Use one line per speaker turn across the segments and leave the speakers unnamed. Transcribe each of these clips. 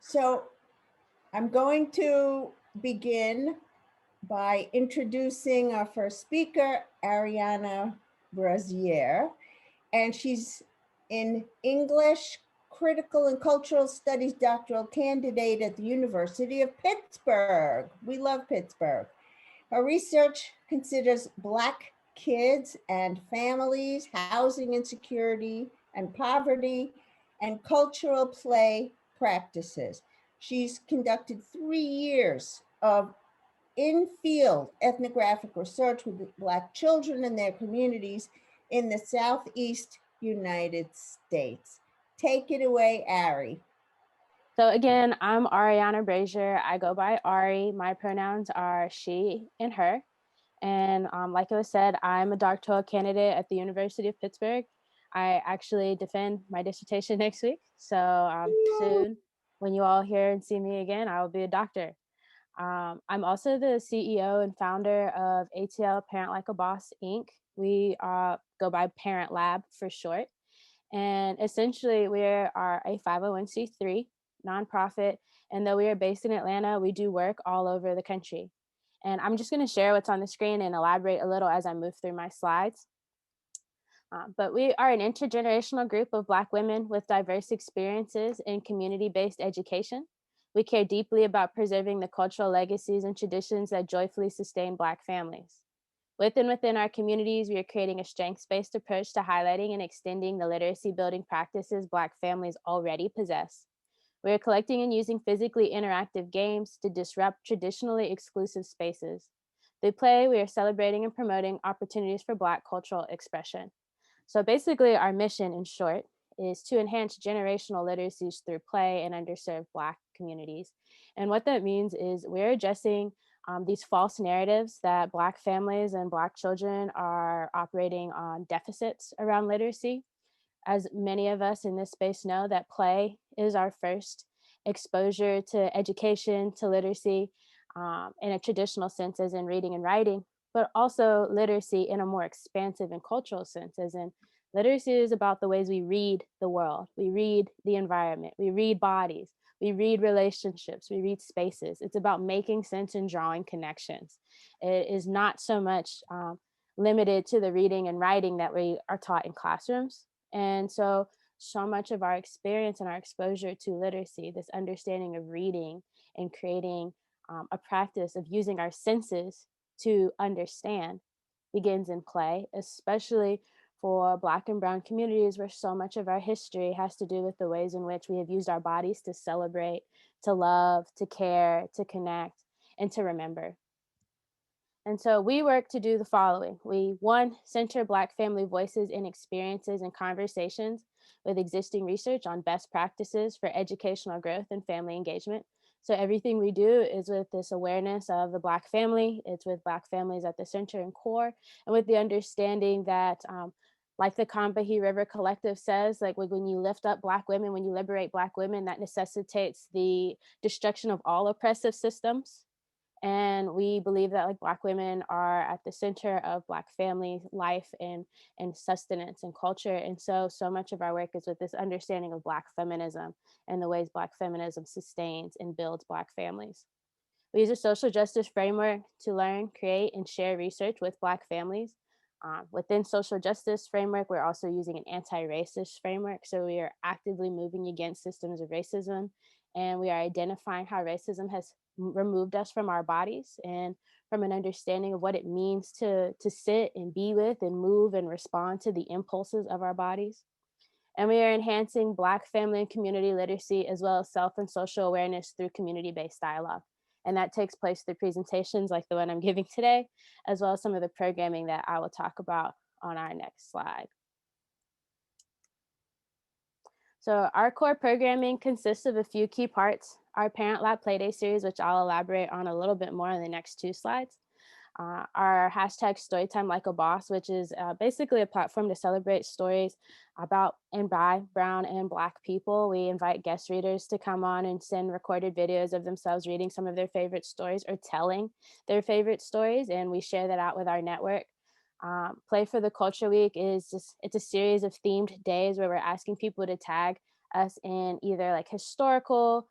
So I'm going to begin by introducing our first speaker, Ariana Brazier, and she's an English Critical and Cultural Studies doctoral candidate at the University of Pittsburgh. We love Pittsburgh. Her research considers Black kids and families, housing insecurity and poverty, and cultural play practices. She's conducted 3 years of in-field ethnographic research with Black children and their communities in the Southeast United States. Take it away, Ari.
So again, I'm Ariana Brazier. I go by Ari. My pronouns are she and her. And like it was said, I'm a doctoral candidate at the University of Pittsburgh. I actually defend my dissertation next week. So soon, when you all hear and see me again, I will be a doctor. I'm also the CEO and founder of ATL Parent Like a Boss, Inc. We go by Parent Lab for short. And essentially, we are a 501c3 nonprofit. And though we are based in Atlanta, we do work all over the country. And I'm just going to share what's on the screen and elaborate a little as I move through my slides. But we are an intergenerational group of Black women with diverse experiences in community-based education. We care deeply about preserving the cultural legacies and traditions that joyfully sustain Black families. Within our communities, we are creating a strengths-based approach to highlighting and extending the literacy building practices Black families already possess. We are collecting and using physically interactive games to disrupt traditionally exclusive spaces. Through play, we are celebrating and promoting opportunities for Black cultural expression. So basically, our mission, in short, is to enhance generational literacies through play in underserved Black communities. And what that means is we're addressing these false narratives that Black families and Black children are operating on deficits around literacy. As many of us in this space know, that play is our first exposure to education, to literacy, in a traditional sense, as in reading and writing, but also literacy in a more expansive and cultural sense, as in literacy is about the ways we read the world, we read the environment, we read bodies, we read relationships, we read spaces. It's about making sense and drawing connections. It is not so much limited to the reading and writing that we are taught in classrooms. And so much of our experience and our exposure to literacy, this understanding of reading and creating a practice of using our senses to understand, begins in play, especially for Black and Brown communities, where so much of our history has to do with the ways in which we have used our bodies to celebrate, to love, to care, to connect, and to remember. And so we work to do the following. We, one, center Black family voices in experiences and conversations with existing research on best practices for educational growth and family engagement. So everything we do is with this awareness of the Black family. It's with Black families at the center and core, and with the understanding that, like the Combahee River Collective says, like when you lift up Black women, when you liberate Black women, that necessitates the destruction of all oppressive systems. And we believe that like Black women are at the center of Black family life and sustenance and culture. And so much of our work is with this understanding of Black feminism and the ways Black feminism sustains and builds Black families. We use a social justice framework to learn, create, and share research with Black families. Within social justice framework, we're also using an anti-racist framework. So we are actively moving against systems of racism, and we are identifying how racism has removed us from our bodies and from an understanding of what it means to sit and be with and move and respond to the impulses of our bodies. And we are enhancing Black family and community literacy, as well as self and social awareness through community-based dialogue. And that takes place through presentations like the one I'm giving today, as well as some of the programming that I will talk about on our next slide. So our core programming consists of a few key parts. Our Parent Lab Playday series, which I'll elaborate on a little bit more in the next two slides. Our hashtag Storytime Like a Boss, which is basically a platform to celebrate stories about and by Brown and Black people. We invite guest readers to come on and send recorded videos of themselves reading some of their favorite stories or telling their favorite stories, and we share that out with our network. Play for the Culture Week it's a series of themed days where we're asking people to tag us in either like historical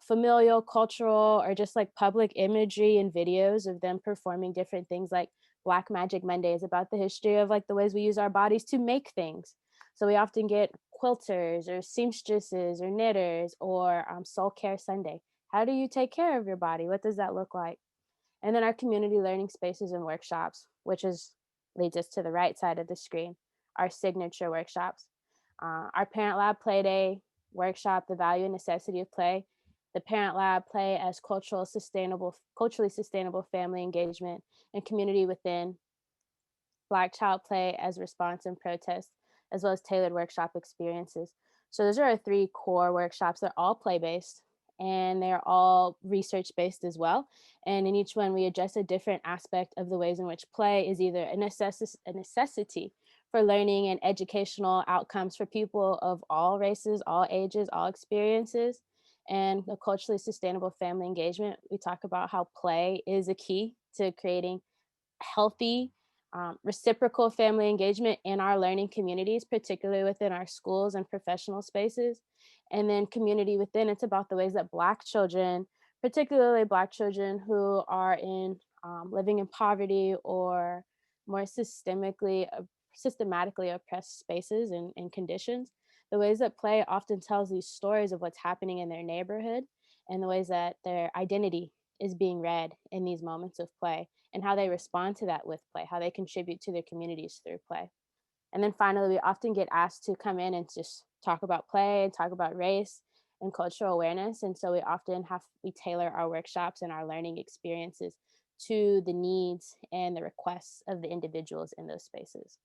familial, cultural, or just like public imagery and videos of them performing different things. Like Black Magic Monday is about the history of like the ways we use our bodies to make things. So we often get quilters or seamstresses or knitters, or Soul Care Sunday. How do you take care of your body? What does that look like? And then our community learning spaces and workshops, which is leads us to the right side of the screen, our signature workshops. Our Parent Lab Play Day workshop, the value and necessity of play. The Parent Lab Play as culturally sustainable family engagement and community within. Black Child Play as response and protest, as well as tailored workshop experiences. So those are our three core workshops. They're all play-based and they're all research-based as well. And in each one, we address a different aspect of the ways in which play is either a necessity for learning and educational outcomes for people of all races, all ages, all experiences, and the culturally sustainable family engagement. We talk about how play is a key to creating healthy, reciprocal family engagement in our learning communities, particularly within our schools and professional spaces. And then community within, it's about the ways that Black children, particularly Black children who are in living in poverty or more systematically oppressed spaces and conditions, the ways that play often tells these stories of what's happening in their neighborhood and the ways that their identity is being read in these moments of play and how they respond to that with play, how they contribute to their communities through play. And then finally, we often get asked to come in and just talk about play and talk about race and cultural awareness. And so we tailor our workshops and our learning experiences to the needs and the requests of the individuals in those spaces.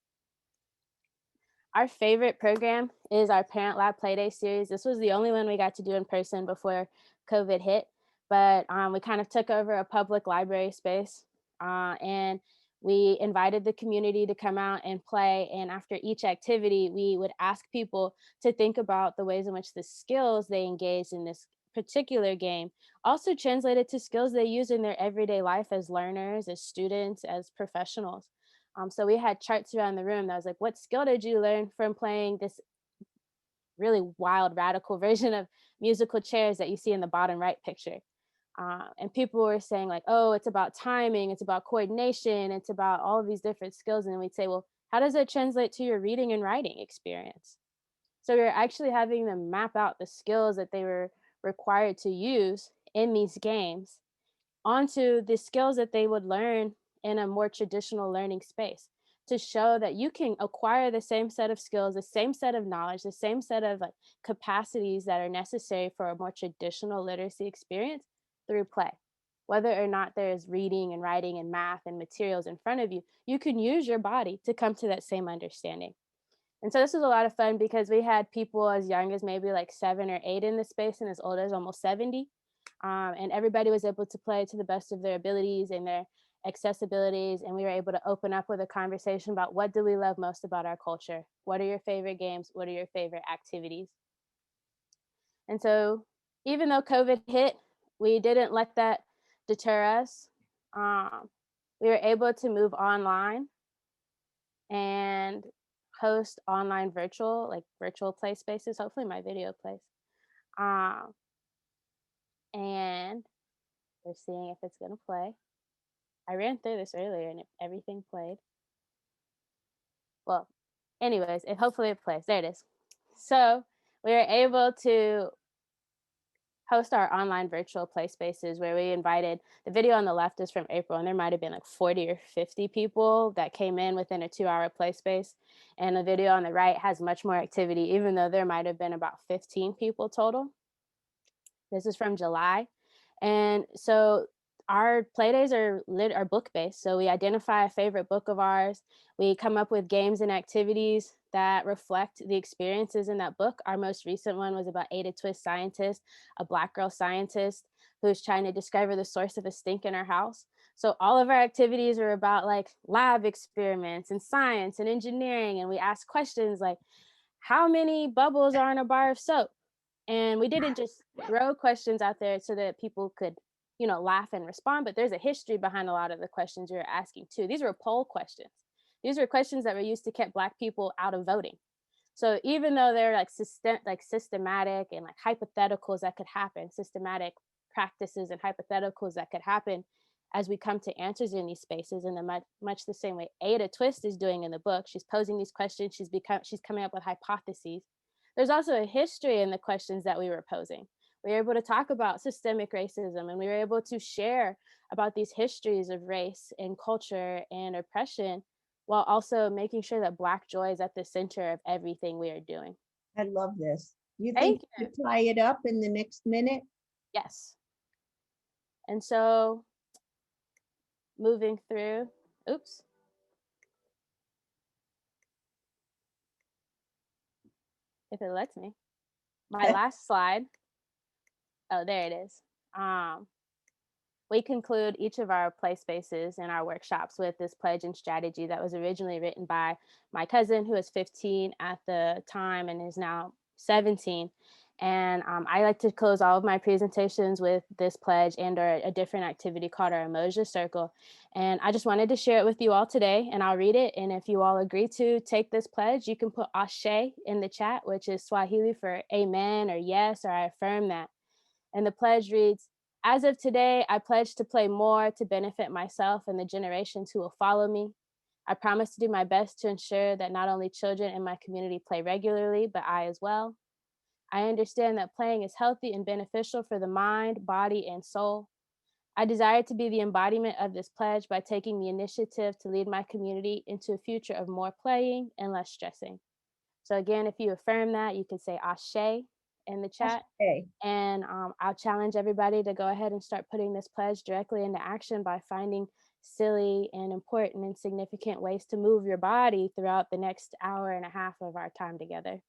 Our favorite program is our Parent Lab Playday series. This was the only one we got to do in person before COVID hit, but we kind of took over a public library space and we invited the community to come out and play. And after each activity, we would ask people to think about the ways in which the skills they engaged in this particular game also translated to skills they use in their everyday life as learners, as students, as professionals. So we had charts around the room that was like, what skill did you learn from playing this really wild, radical version of musical chairs that you see in the bottom right picture? And people were saying like, oh, it's about timing, it's about coordination, it's about all of these different skills. And we'd say, well, how does that translate to your reading and writing experience? So we were actually having them map out the skills that they were required to use in these games onto the skills that they would learn in a more traditional learning space, to show that you can acquire the same set of skills, the same set of knowledge, the same set of like capacities that are necessary for a more traditional literacy experience through play. Whether or not there's reading and writing and math and materials in front of you, you can use your body to come to that same understanding. And so this was a lot of fun because we had people as young as maybe like 7 or 8 in the space and as old as almost 70. And everybody was able to play to the best of their abilities and their accessibilities. And we were able to open up with a conversation about what do we love most about our culture? What are your favorite games? What are your favorite activities? And so even though COVID hit, we didn't let that deter us. We were able to move online and host online virtual play spaces. Hopefully my video plays. And we're seeing if it's gonna play. I ran through this earlier and everything played. Well, anyways, hopefully it plays. There it is. So we were able to host our online virtual play spaces where we invited, the video on the left is from April, and there might have been like 40 or 50 people that came in within a 2-hour play space. And the video on the right has much more activity, even though there might have been about 15 people total. This is from July. And so our playdays are book-based. So we identify a favorite book of ours. We come up with games and activities that reflect the experiences in that book. Our most recent one was about Ada Twist Scientist, a Black girl scientist who's trying to discover the source of a stink in her house. So all of our activities are about like lab experiments and science and engineering. And we ask questions like, how many bubbles are in a bar of soap? And we didn't just throw questions out there so that people could, laugh and respond, but there's a history behind a lot of the questions we were asking too. These were poll questions. These were questions that were used to keep Black people out of voting. So even though they're like systematic and like hypotheticals that could happen, systematic practices and hypotheticals that could happen as we come to answers in these spaces, in the much the same way Ada Twist is doing in the book. She's posing these questions. She's coming up with hypotheses. There's also a history in the questions that we were posing. We were able to talk about systemic racism, and we were able to share about these histories of race and culture and oppression, while also making sure that Black joy is at the center of everything we are doing.
I love this. You think
Thank
you could tie it up in the next minute?
Yes. And so moving through, oops. If it lets me. My last slide. Oh, there it is. We conclude each of our play spaces and our workshops with this pledge and strategy that was originally written by my cousin, who was 15 at the time and is now 17. And I like to close all of my presentations with this pledge and or a different activity called our Emoji Circle. And I just wanted to share it with you all today, and I'll read it. And if you all agree to take this pledge, you can put Ashe in the chat, which is Swahili for amen or yes, or I affirm that. And the pledge reads, as of today, I pledge to play more to benefit myself and the generations who will follow me. I promise to do my best to ensure that not only children in my community play regularly, but I as well. I understand that playing is healthy and beneficial for the mind, body, and soul. I desire to be the embodiment of this pledge by taking the initiative to lead my community into a future of more playing and less stressing. So again, if you affirm that, you can say Ashe in the chat.
Okay.
And I'll challenge everybody to go ahead and start putting this pledge directly into action by finding silly and important and significant ways to move your body throughout the next hour and a half of our time together.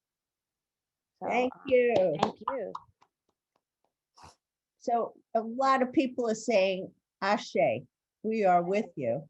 So,
Thank you.
Thank you.
So a lot of people are saying, Ashe, we are with you.